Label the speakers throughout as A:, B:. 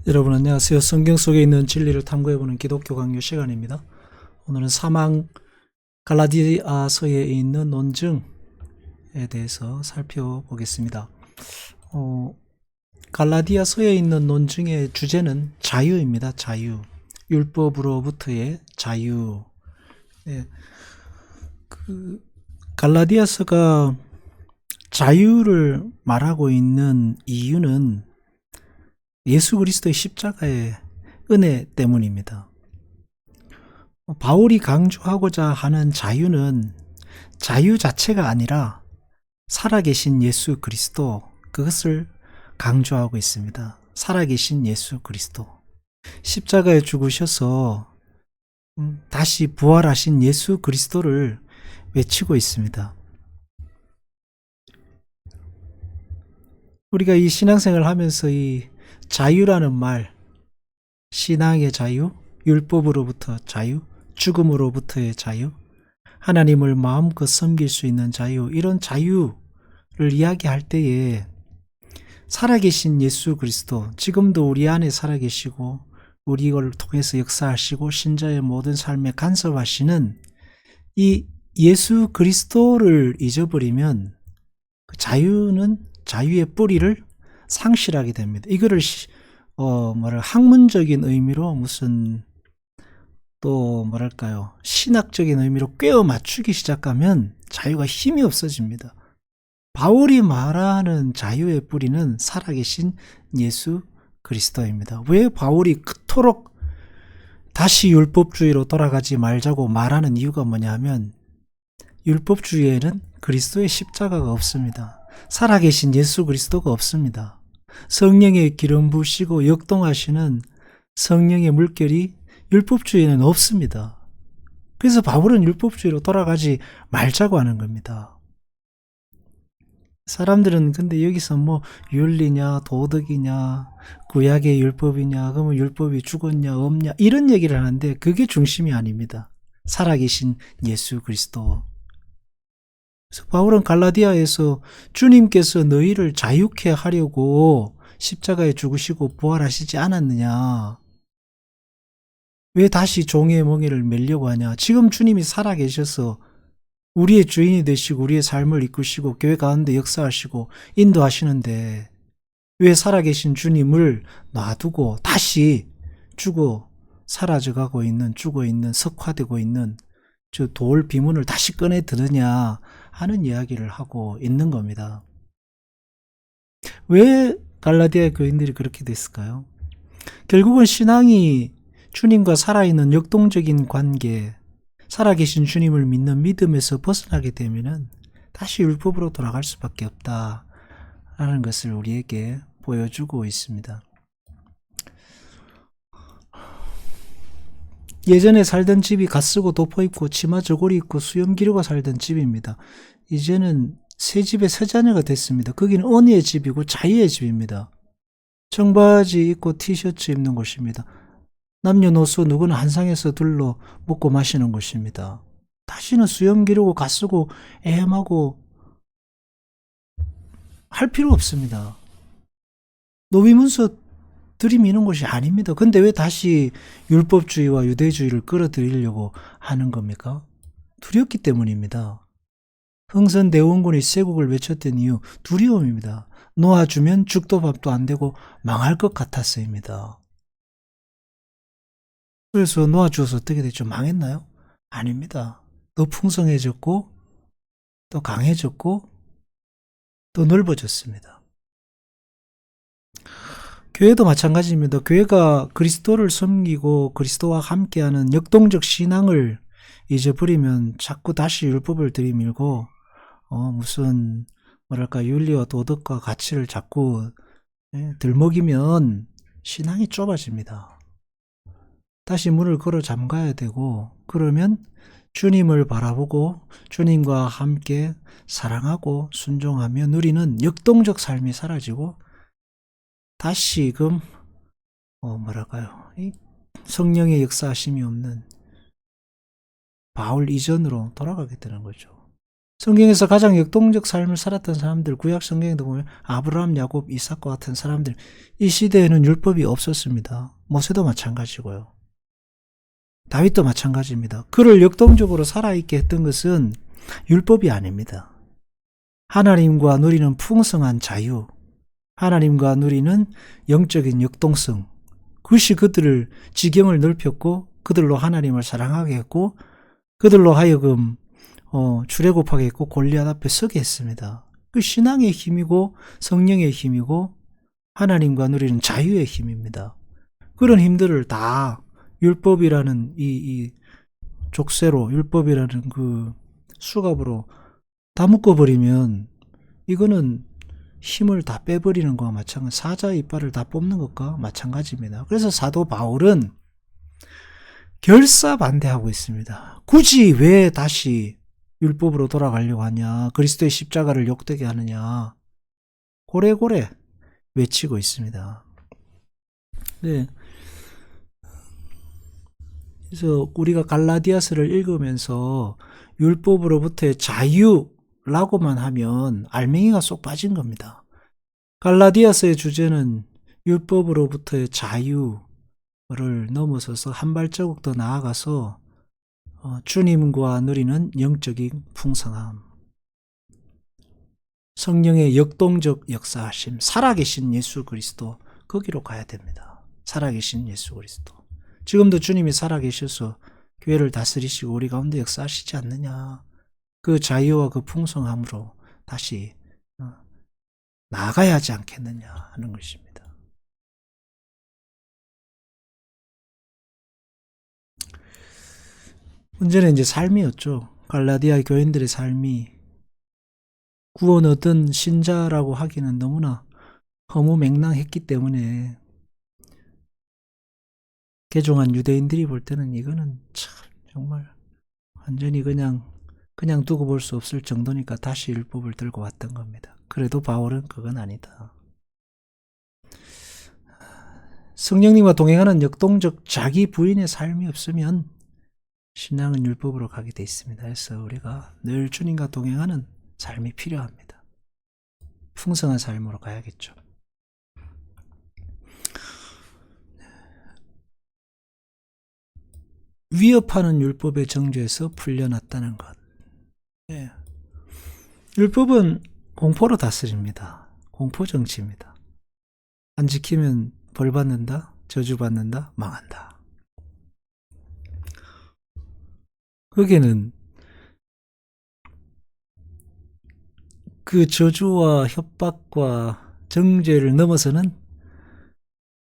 A: 여러분 안녕하세요. 성경 속에 있는 진리를 탐구해보는 기독교 강요 시간입니다. 오늘은 사망 갈라디아서에 있는 논증에 대해서 살펴보겠습니다. 갈라디아서에 있는 논증의 주제는 자유입니다. 자유. 율법으로부터의 자유. 예, 갈라디아서가 자유를 말하고 있는 이유는 예수 그리스도의 십자가의 은혜 때문입니다. 바울이 강조하고자 하는 자유는 자유 자체가 아니라 살아계신 예수 그리스도, 그것을 강조하고 있습니다. 살아계신 예수 그리스도. 십자가에 죽으셔서 다시 부활하신 예수 그리스도를 외치고 있습니다. 우리가 이 신앙생활을 하면서 이 자유라는 말, 신앙의 자유, 율법으로부터 자유, 죽음으로부터의 자유, 하나님을 마음껏 섬길 수 있는 자유, 이런 자유를 이야기할 때에 살아계신 예수 그리스도, 지금도 우리 안에 살아계시고 우리를 통해서 역사하시고 신자의 모든 삶에 간섭하시는 이 예수 그리스도를 잊어버리면 그 자유의 뿌리를 상실하게 됩니다. 이거를 학문적인 의미로 무슨 또 뭐랄까요, 신학적인 의미로 꿰어 맞추기 시작하면 자유가 힘이 없어집니다. 바울이 말하는 자유의 뿌리는 살아계신 예수 그리스도입니다. 왜 바울이 그토록 다시 율법주의로 돌아가지 말자고 말하는 이유가 뭐냐면 율법주의에는 그리스도의 십자가가 없습니다. 살아계신 예수 그리스도가 없습니다. 성령의 기름 부으시고 역동하시는 성령의 물결이 율법주의에는 없습니다. 그래서 바울은 율법주의로 돌아가지 말자고 하는 겁니다. 사람들은 근데 여기서 뭐 윤리냐 도덕이냐 구약의 율법이냐 그러면 율법이 죽었냐 없냐 이런 얘기를 하는데 그게 중심이 아닙니다. 살아계신 예수 그리스도. 그래서 바울은 갈라디아에서 주님께서 너희를 자유케 하려고 십자가에 죽으시고 부활하시지 않았느냐, 왜 다시 종의 멍에를 매려고 하냐. 지금 주님이 살아계셔서 우리의 주인이 되시고 우리의 삶을 이끄시고 교회 가운데 역사하시고 인도하시는데 왜 살아계신 주님을 놔두고 다시 죽어 사라져가고 있는, 죽어 있는, 석화되고 있는 저 돌 비문을 다시 꺼내 들으냐 하는 이야기를 하고 있는 겁니다. 왜 갈라디아 교인들이 그렇게 됐을까요? 결국은 신앙이 주님과 살아있는 역동적인 관계, 살아계신 주님을 믿는 믿음에서 벗어나게 되면은 다시 율법으로 돌아갈 수밖에 없다라는 것을 우리에게 보여주고 있습니다. 예전에 살던 집이 갓쓰고 덮어입고 치마 저고리 입고 수염 기르고 살던 집입니다. 이제는 새 집에 새 자녀가 됐습니다. 거기는 언니의 집이고 자유의 집입니다. 청바지 입고 티셔츠 입는 곳입니다. 남녀노소 누구나 한 상에서 둘러 먹고 마시는 곳입니다. 다시는 수염 기르고 갓쓰고 애엄하고 할 필요 없습니다. 노비문서 들이미는 것이 아닙니다. 근데 왜 다시 율법주의와 유대주의를 끌어들이려고 하는 겁니까? 두렵기 때문입니다. 흥선대원군이 쇄국을 외쳤던 이유, 두려움입니다. 놓아주면 죽도 밥도 안 되고 망할 것 같았어입니다. 그래서 놓아주어서 어떻게 됐죠? 망했나요? 아닙니다. 더 풍성해졌고 또 강해졌고 또 넓어졌습니다. 교회도 마찬가지입니다. 교회가 그리스도를 섬기고 그리스도와 함께하는 역동적 신앙을 잊어버리면 자꾸 다시 율법을 들이밀고 무슨 뭐랄까 윤리와 도덕과 가치를 자꾸 들먹이면 신앙이 좁아집니다. 다시 문을 걸어 잠가야 되고, 그러면 주님을 바라보고 주님과 함께 사랑하고 순종하며 누리는 역동적 삶이 사라지고 다시금 성령의 역사하심이 없는 바울 이전으로 돌아가게 되는 거죠. 성경에서 가장 역동적 삶을 살았던 사람들, 구약 성경에도 보면 아브라함, 야곱, 이삭과 같은 사람들, 이 시대에는 율법이 없었습니다. 모세도 마찬가지고요. 다윗도 마찬가지입니다. 그를 역동적으로 살아있게 했던 것은 율법이 아닙니다. 하나님과 누리는 풍성한 자유, 하나님과 누리는 영적인 역동성, 그것이 그들을 지경을 넓혔고 그들로 하나님을 사랑하게 했고 그들로 하여금 출애굽하게 했고 골리앗 앞에 서게 했습니다. 그 신앙의 힘이고 성령의 힘이고 하나님과 누리는 자유의 힘입니다. 그런 힘들을 다 율법이라는 이 족쇄로, 율법이라는 그 수갑으로 다 묶어버리면 이거는 힘을 다 빼버리는 것과 마찬가지, 사자 이빨을 다 뽑는 것과 마찬가지입니다. 그래서 사도 바울은 결사반대하고 있습니다. 굳이 왜 다시 율법으로 돌아가려고 하냐, 그리스도의 십자가를 욕되게 하느냐, 고래고래 외치고 있습니다. 네. 그래서 우리가 갈라디아서를 읽으면서 율법으로부터의 자유라고만 하면 알맹이가 쏙 빠진 겁니다. 갈라디아서의 주제는 율법으로부터의 자유를 넘어서서 한 발자국 더 나아가서 주님과 누리는 영적인 풍성함, 성령의 역동적 역사하심, 살아계신 예수 그리스도, 거기로 가야 됩니다. 살아계신 예수 그리스도. 지금도 주님이 살아계셔서 교회를 다스리시고 우리 가운데 역사하시지 않느냐. 그 자유와 그 풍성함으로 다시 나아가야 하지 않겠느냐 하는 것입니다. 문제는 이제 삶이었죠. 갈라디아 교인들의 삶이 구원 얻은 신자라고 하기는 너무나 허무맹랑했기 때문에 개종한 유대인들이 볼 때는 이거는 참 정말 완전히 그냥 두고 볼 수 없을 정도니까 다시 율법을 들고 왔던 겁니다. 그래도 바울은 그건 아니다. 성령님과 동행하는 역동적 자기 부인의 삶이 없으면 신앙은 율법으로 가게 돼 있습니다. 그래서 우리가 늘 주님과 동행하는 삶이 필요합니다. 풍성한 삶으로 가야겠죠. 위협하는 율법의 정죄에서 풀려났다는 것. 네. 율법은 공포로 다스립니다. 공포 정치입니다. 안 지키면 벌 받는다, 저주 받는다, 망한다. 거기에는 그 저주와 협박과 정죄를 넘어서는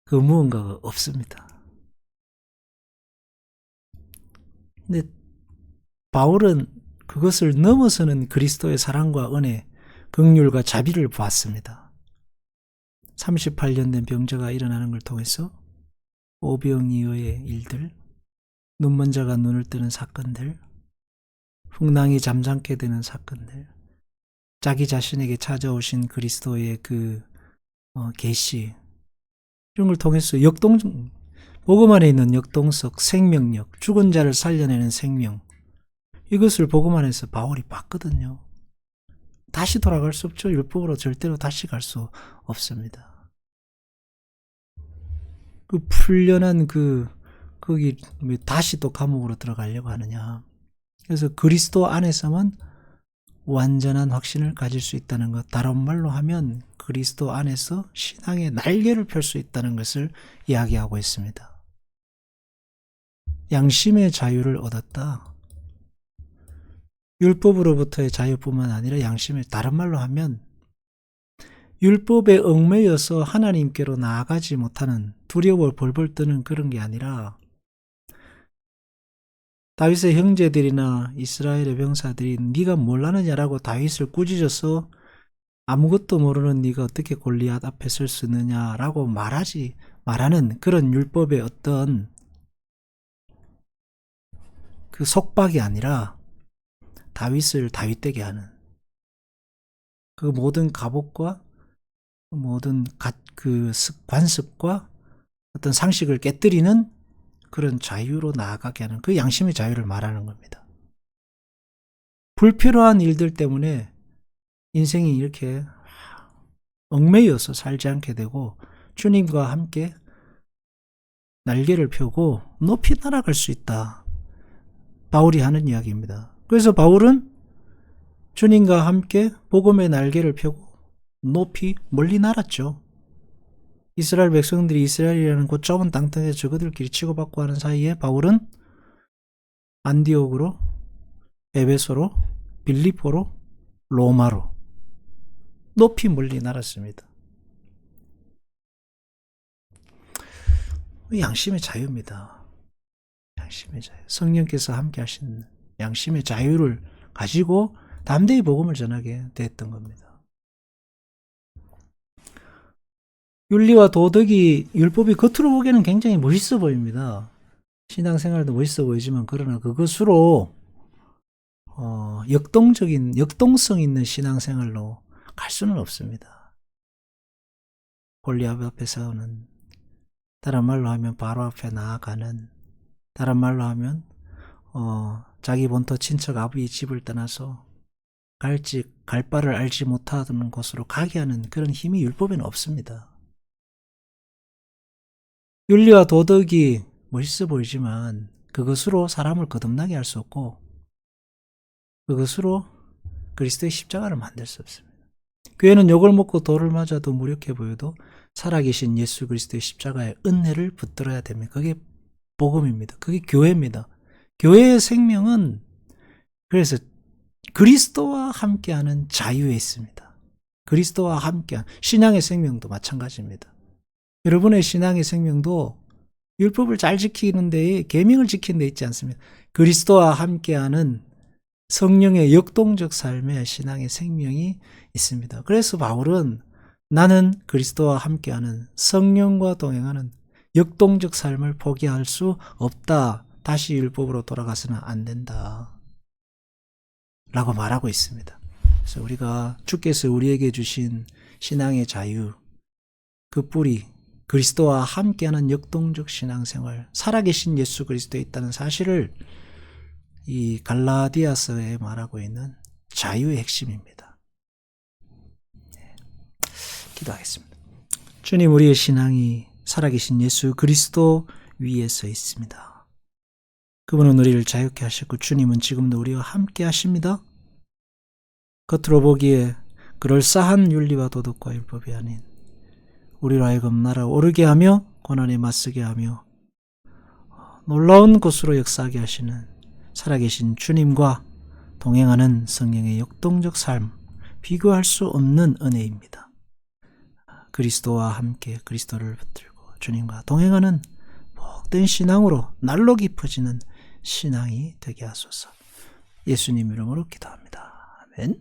A: 그 무언가가 없습니다. 근데 바울은 그것을 넘어서는 그리스도의 사랑과 은혜, 긍휼과 자비를 보았습니다. 38년 된 병자가 일어나는 걸 통해서 오병이어의 일들, 눈먼 자가 눈을 뜨는 사건들, 풍랑이 잠잠게 되는 사건들, 자기 자신에게 찾아오신 그리스도의 그 계시, 이런 걸 통해서 복음 안에 있는 역동적 생명력, 죽은 자를 살려내는 생명, 이것을 복음 안에서 바울이 봤거든요. 다시 돌아갈 수 없죠. 율법으로 절대로 다시 갈 수 없습니다. 그 풀려난 거기 다시 또 감옥으로 들어가려고 하느냐. 그래서 그리스도 안에서만 완전한 확신을 가질 수 있다는 것, 다른 말로 하면 그리스도 안에서 신앙의 날개를 펼 수 있다는 것을 이야기하고 있습니다. 양심의 자유를 얻었다. 율법으로부터의 자유뿐만 아니라 양심의, 다른 말로 하면 율법에 얽매여서 하나님께로 나아가지 못하는, 두려워 벌벌 떠는 그런 게 아니라 다윗의 형제들이나 이스라엘의 병사들이 네가 뭘 아느냐라고 다윗을 꾸짖어서 아무것도 모르는 네가 어떻게 골리앗 앞에 설 수 있느냐라고 말하는 그런 율법의 어떤 그 속박이 아니라 다윗을 다윗되게 하는 그 모든 갑옷과 모든 그 관습과 어떤 상식을 깨뜨리는 그런 자유로 나아가게 하는 그 양심의 자유를 말하는 겁니다. 불필요한 일들 때문에 인생이 이렇게 얽매여서 살지 않게 되고 주님과 함께 날개를 펴고 높이 날아갈 수 있다. 바울이 하는 이야기입니다. 그래서 바울은 주님과 함께 복음의 날개를 펴고 높이 멀리 날았죠. 이스라엘 백성들이 이스라엘이라는 그 좁은 땅덩이에 저그들끼리 치고받고 하는 사이에 바울은 안디옥으로, 에베소로, 빌립보로, 로마로 높이 멀리 날았습니다. 양심의 자유입니다. 양심의 자유. 성령께서 함께 하신 양심의 자유를 가지고 담대히 복음을 전하게 됐던 겁니다. 윤리와 도덕이, 율법이 겉으로 보기에는 굉장히 멋있어 보입니다. 신앙생활도 멋있어 보이지만 그러나 그것으로 역동성 있는 신앙생활로 갈 수는 없습니다. 골리앗 앞에 서는, 다른 말로 하면 바로 앞에 나아가는, 다른 말로 하면 자기 본토 친척 아비의 집을 떠나서 갈 바를 알지 못하는 곳으로 가게 하는 그런 힘이 율법에는 없습니다. 윤리와 도덕이 멋있어 보이지만 그것으로 사람을 거듭나게 할 수 없고 그것으로 그리스도의 십자가를 만들 수 없습니다. 교회는 욕을 먹고 돌을 맞아도 무력해 보여도 살아계신 예수 그리스도의 십자가의 은혜를 붙들어야 됩니다. 그게 복음입니다. 그게 교회입니다. 교회의 생명은 그래서 그리스도와 함께하는 자유에 있습니다. 그리스도와 함께한 신앙의 생명도 마찬가지입니다. 여러분의 신앙의 생명도 율법을 잘 지키는 데에, 계명을 지키는 데 있지 않습니다. 그리스도와 함께하는 성령의 역동적 삶의 신앙의 생명이 있습니다. 그래서 바울은 나는 그리스도와 함께하는 성령과 동행하는 역동적 삶을 포기할 수 없다. 다시 율법으로 돌아가서는 안 된다. 라고 말하고 있습니다. 그래서 우리가 주께서 우리에게 주신 신앙의 자유, 그 뿌리, 그리스도와 함께하는 역동적 신앙생활, 살아계신 예수 그리스도에 있다는 사실을 이 갈라디아서에 말하고 있는 자유의 핵심입니다. 기도하겠습니다. 주님, 우리의 신앙이 살아계신 예수 그리스도 위에 서 있습니다. 그분은 우리를 자유케 하셨고 주님은 지금도 우리와 함께 하십니다. 겉으로 보기에 그럴싸한 윤리와 도덕과 율법이 아닌 우리로 하여금 날아오르게 하며 고난에 맞서게 하며 놀라운 곳으로 역사하게 하시는 살아계신 주님과 동행하는 성령의 역동적 삶, 비교할 수 없는 은혜입니다. 그리스도와 함께 그리스도를 붙들고 주님과 동행하는 복된 신앙으로 날로 깊어지는 신앙이 되게 하소서. 예수님 이름으로 기도합니다. 아멘.